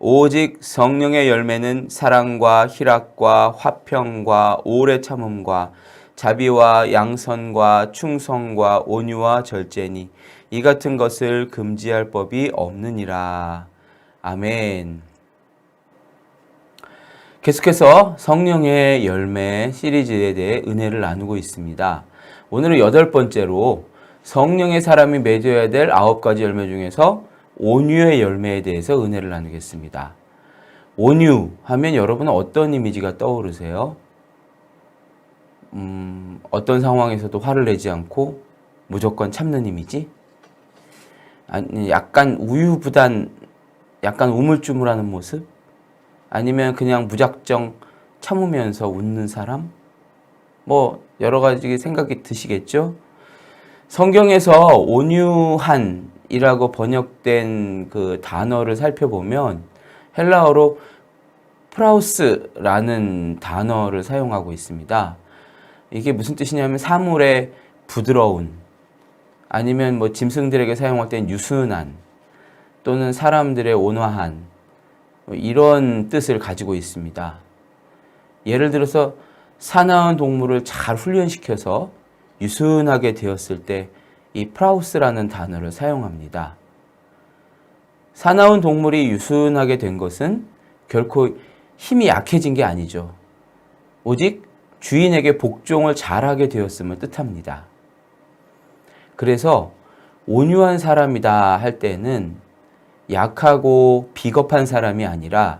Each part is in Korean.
오직 성령의 열매는 사랑과 희락과 화평과 오래 참음과 자비와 양선과 충성과 온유와 절제니 이 같은 것을 금지할 법이 없느니라. 아멘. 계속해서 성령의 열매 시리즈에 대해 은혜를 나누고 있습니다. 오늘은 8번째로 성령의 사람이 맺어야 될 9가지 열매 중에서 온유의 열매에 대해서 은혜를 나누겠습니다. 온유 하면 여러분은 어떤 이미지가 떠오르세요? 어떤 상황에서도 화를 내지 않고 무조건 참는 이미지? 아니, 약간 우유부단, 약간 우물쭈물하는 모습? 아니면 그냥 무작정 참으면서 웃는 사람? 뭐 여러 가지 생각이 드시겠죠? 성경에서 온유한이라고 번역된 그 단어를 살펴보면 헬라어로 프라우스라는 단어를 사용하고 있습니다. 이게 무슨 뜻이냐면 사물의 부드러운, 아니면 뭐 짐승들에게 사용할 때는 유순한, 또는 사람들의 온화한, 이런 뜻을 가지고 있습니다. 예를 들어서 사나운 동물을 잘 훈련시켜서 유순하게 되었을 때 이 프라우스라는 단어를 사용합니다. 사나운 동물이 유순하게 된 것은 결코 힘이 약해진 게 아니죠. 오직 주인에게 복종을 잘하게 되었음을 뜻합니다. 그래서 온유한 사람이다 할 때는 약하고 비겁한 사람이 아니라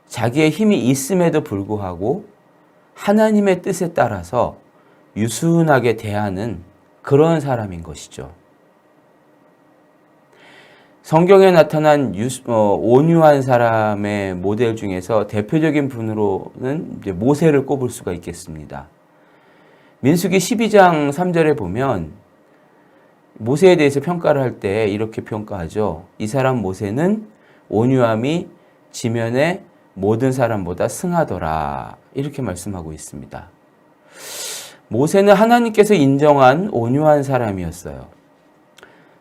자기의 힘이 있음에도 불구하고 하나님의 뜻에 따라서 유순하게 대하는 그런 사람인 것이죠. 성경에 나타난 온유한 사람의 모델 중에서 대표적인 분으로는 이제 모세를 꼽을 수가 있겠습니다. 민수기 12장 3절에 보면 모세에 대해서 평가를 할 때 이렇게 평가하죠. 이 사람 모세는 온유함이 지면의 모든 사람보다 승하더라. 이렇게 말씀하고 있습니다. 모세는 하나님께서 인정한 온유한 사람이었어요.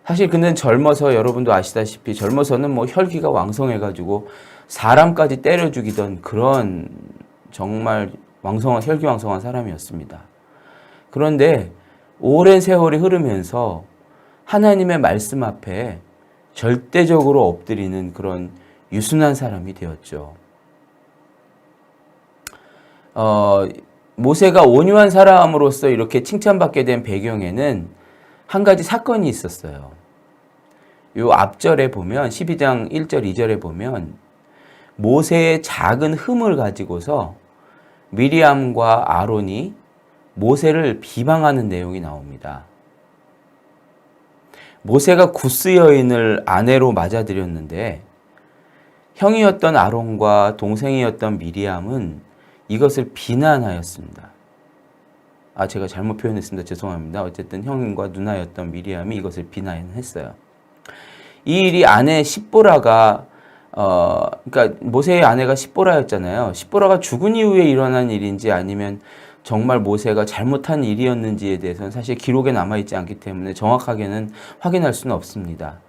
사실 그는 젊어서, 여러분도 아시다시피 젊어서는 뭐 혈기가 왕성해가지고 사람까지 때려 죽이던 그런 정말 혈기왕성한 사람이었습니다. 그런데 오랜 세월이 흐르면서 하나님의 말씀 앞에 절대적으로 엎드리는 그런 유순한 사람이 되었죠. 모세가 온유한 사람으로서 이렇게 칭찬받게 된 배경에는 한 가지 사건이 있었어요. 요 앞절에 보면 12장 1절 2절에 보면 모세의 작은 흠을 가지고서 미리암과 아론이 모세를 비방하는 내용이 나옵니다. 모세가 구스 여인을 아내로 맞아들였는데 형이었던 아론과 동생이었던 미리암은 이것을 비난하였습니다. 제가 잘못 표현했습니다. 죄송합니다. 어쨌든 형과 누나였던 미리암이 이것을 비난했어요. 이 일이 아내 십보라가 그러니까 모세의 아내가 십보라였잖아요. 십보라가 죽은 이후에 일어난 일인지 아니면 정말 모세가 잘못한 일이었는지에 대해서는 사실 기록에 남아있지 않기 때문에 정확하게는 확인할 수는 없습니다.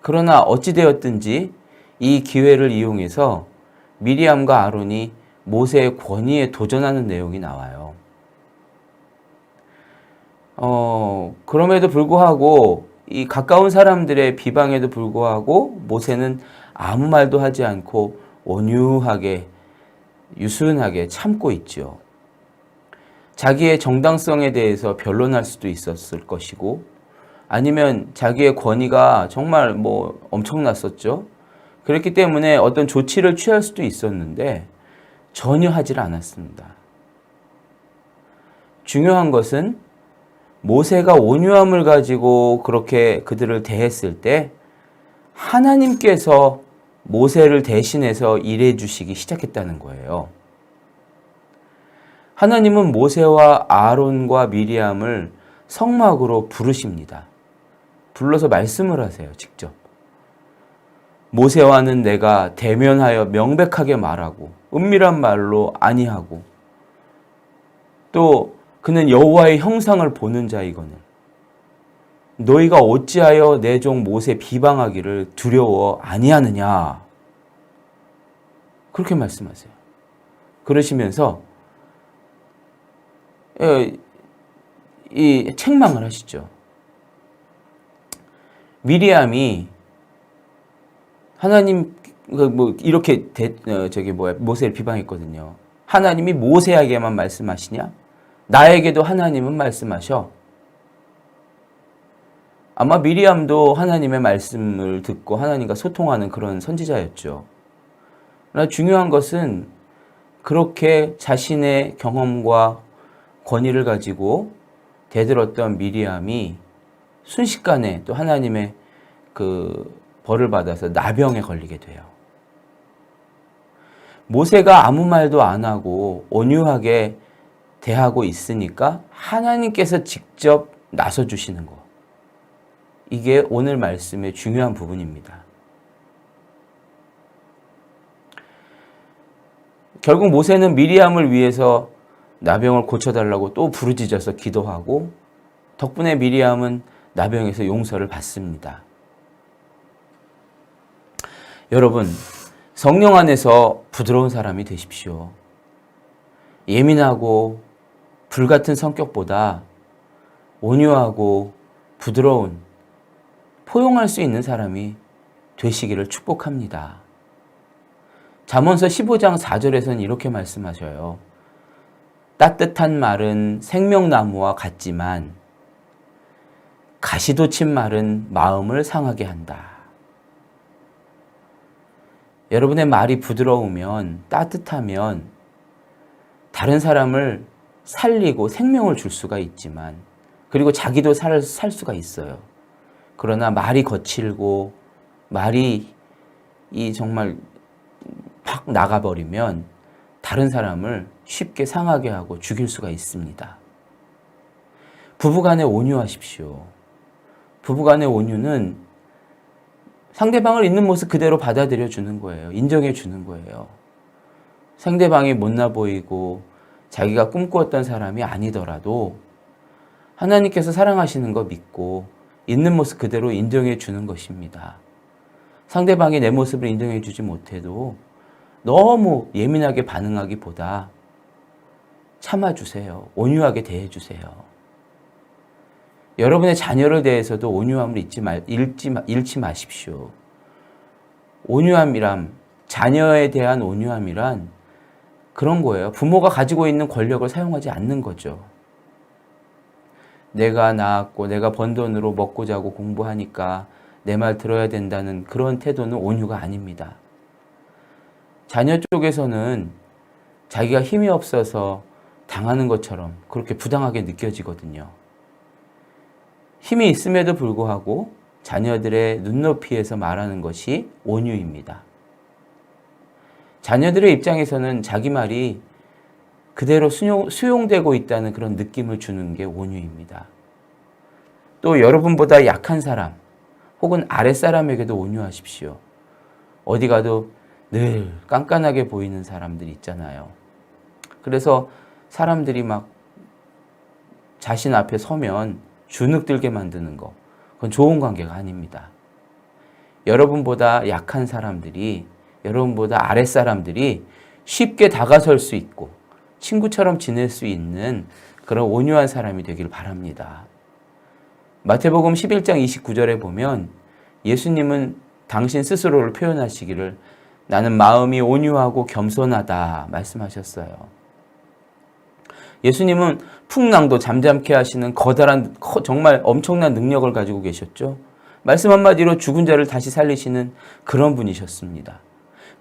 그러나 어찌되었든지 이 기회를 이용해서 미리암과 아론이 모세의 권위에 도전하는 내용이 나와요. 그럼에도 불구하고 이 가까운 사람들의 비방에도 불구하고 모세는 아무 말도 하지 않고 온유하게 유순하게 참고 있죠. 자기의 정당성에 대해서 변론할 수도 있었을 것이고 아니면 자기의 권위가 정말 뭐 엄청났었죠. 그렇기 때문에 어떤 조치를 취할 수도 있었는데 전혀 하질 않았습니다. 중요한 것은 모세가 온유함을 가지고 그렇게 그들을 대했을 때 하나님께서 모세를 대신해서 일해 주시기 시작했다는 거예요. 하나님은 모세와 아론과 미리암을 성막으로 부르십니다. 불러서 말씀을 하세요, 직접. 모세와는 내가 대면하여 명백하게 말하고 은밀한 말로 아니하고 또 그는 여호와의 형상을 보는 자이거늘 너희가 어찌하여 내 종 모세 비방하기를 두려워 아니하느냐. 그렇게 말씀하세요. 그러시면서 이 책망을 하시죠. 미리암이 하나님 이렇게 모세를 비방했거든요. 하나님이 모세에게만 말씀하시냐? 나에게도 하나님은 말씀하셔. 아마 미리암도 하나님의 말씀을 듣고 하나님과 소통하는 그런 선지자였죠. 그러나 중요한 것은 그렇게 자신의 경험과 권위를 가지고 대들었던 미리암이 순식간에 또 하나님의 그 벌을 받아서 나병에 걸리게 돼요. 모세가 아무 말도 안 하고 온유하게 대하고 있으니까 하나님께서 직접 나서 주시는 거. 이게 오늘 말씀의 중요한 부분입니다. 결국 모세는 미리암을 위해서 나병을 고쳐달라고 또 부르짖어서 기도하고 덕분에 미리암은 나병에서 용서를 받습니다. 여러분, 성령 안에서 부드러운 사람이 되십시오. 예민하고 불같은 성격보다 온유하고 부드러운 포용할 수 있는 사람이 되시기를 축복합니다. 잠언서 15장 4절에서는 이렇게 말씀하셔요. 따뜻한 말은 생명나무와 같지만 가시 돋친 말은 마음을 상하게 한다. 여러분의 말이 부드러우면, 따뜻하면 다른 사람을 살리고 생명을 줄 수가 있지만, 그리고 자기도 살 수가 있어요. 그러나 말이 거칠고 말이 정말 팍 나가버리면 다른 사람을 쉽게 상하게 하고 죽일 수가 있습니다. 부부간에 온유하십시오. 부부간의 온유는 상대방을 있는 모습 그대로 받아들여 주는 거예요. 인정해 주는 거예요. 상대방이 못나 보이고 자기가 꿈꾸었던 사람이 아니더라도 하나님께서 사랑하시는 거 믿고 있는 모습 그대로 인정해 주는 것입니다. 상대방이 내 모습을 인정해 주지 못해도 너무 예민하게 반응하기보다 참아주세요. 온유하게 대해주세요. 여러분의 자녀를 대해서도 온유함을 잃지 마십시오. 온유함이란, 자녀에 대한 온유함이란 그런 거예요. 부모가 가지고 있는 권력을 사용하지 않는 거죠. 내가 낳았고 내가 번 돈으로 먹고 자고 공부하니까 내 말 들어야 된다는 그런 태도는 온유가 아닙니다. 자녀 쪽에서는 자기가 힘이 없어서 당하는 것처럼 그렇게 부당하게 느껴지거든요. 힘이 있음에도 불구하고 자녀들의 눈높이에서 말하는 것이 온유입니다. 자녀들의 입장에서는 자기 말이 그대로 수용되고 있다는 그런 느낌을 주는 게 온유입니다. 또 여러분보다 약한 사람 혹은 아랫사람에게도 온유하십시오. 어디 가도 늘 깐깐하게 보이는 사람들이 있잖아요. 그래서 사람들이 막 자신 앞에 서면 주눅들게 만드는 거, 그건 좋은 관계가 아닙니다. 여러분보다 약한 사람들이, 여러분보다 아랫사람들이 쉽게 다가설 수 있고 친구처럼 지낼 수 있는 그런 온유한 사람이 되길 바랍니다. 마태복음 11장 29절에 보면 예수님은 당신 스스로를 표현하시기를 나는 마음이 온유하고 겸손하다 말씀하셨어요. 예수님은 풍랑도 잠잠케 하시는 거대한 정말 엄청난 능력을 가지고 계셨죠. 말씀 한마디로 죽은 자를 다시 살리시는 그런 분이셨습니다.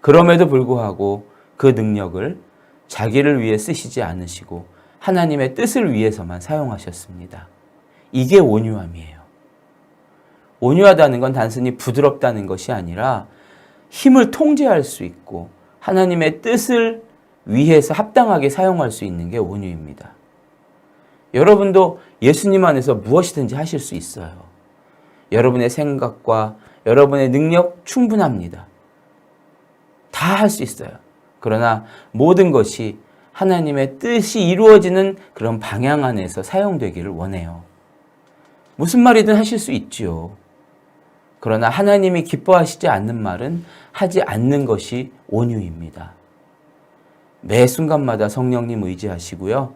그럼에도 불구하고 그 능력을 자기를 위해 쓰시지 않으시고 하나님의 뜻을 위해서만 사용하셨습니다. 이게 온유함이에요. 온유하다는 건 단순히 부드럽다는 것이 아니라 힘을 통제할 수 있고 하나님의 뜻을 위해서 합당하게 사용할 수 있는 게 온유입니다. 여러분도 예수님 안에서 무엇이든지 하실 수 있어요. 여러분의 생각과 여러분의 능력 충분합니다. 다 할 수 있어요. 그러나 모든 것이 하나님의 뜻이 이루어지는 그런 방향 안에서 사용되기를 원해요. 무슨 말이든 하실 수 있지요. 그러나 하나님이 기뻐하시지 않는 말은 하지 않는 것이 온유입니다. 매 순간마다 성령님 의지하시고요.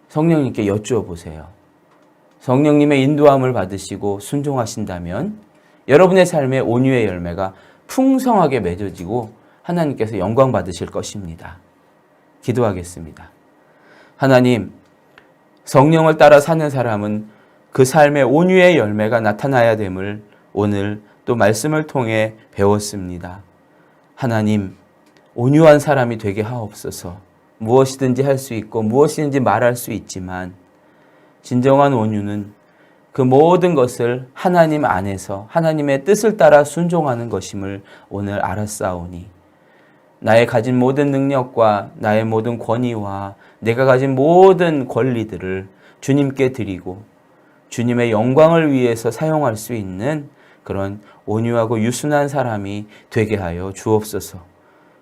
성령님께 여쭈어 보세요. 성령님의 인도함을 받으시고 순종하신다면 여러분의 삶에 온유의 열매가 풍성하게 맺어지고 하나님께서 영광 받으실 것입니다. 기도하겠습니다. 하나님, 성령을 따라 사는 사람은 그 삶에 온유의 열매가 나타나야 됨을 오늘 또 말씀을 통해 배웠습니다. 하나님, 온유한 사람이 되게 하옵소서. 무엇이든지 할 수 있고 무엇이든지 말할 수 있지만 진정한 온유는 그 모든 것을 하나님 안에서 하나님의 뜻을 따라 순종하는 것임을 오늘 알았사오니 나의 가진 모든 능력과 나의 모든 권위와 내가 가진 모든 권리들을 주님께 드리고 주님의 영광을 위해서 사용할 수 있는 그런 온유하고 유순한 사람이 되게 하여 주옵소서.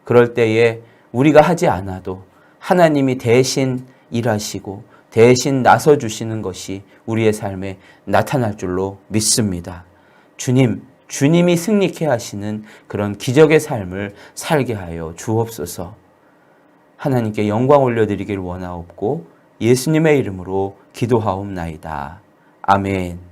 그럴 때에 우리가 하지 않아도 하나님이 대신 일하시고 대신 나서주시는 것이 우리의 삶에 나타날 줄로 믿습니다. 주님이 승리케 하시는 그런 기적의 삶을 살게 하여 주옵소서. 하나님께 영광 올려드리길 원하옵고 예수님의 이름으로 기도하옵나이다. 아멘.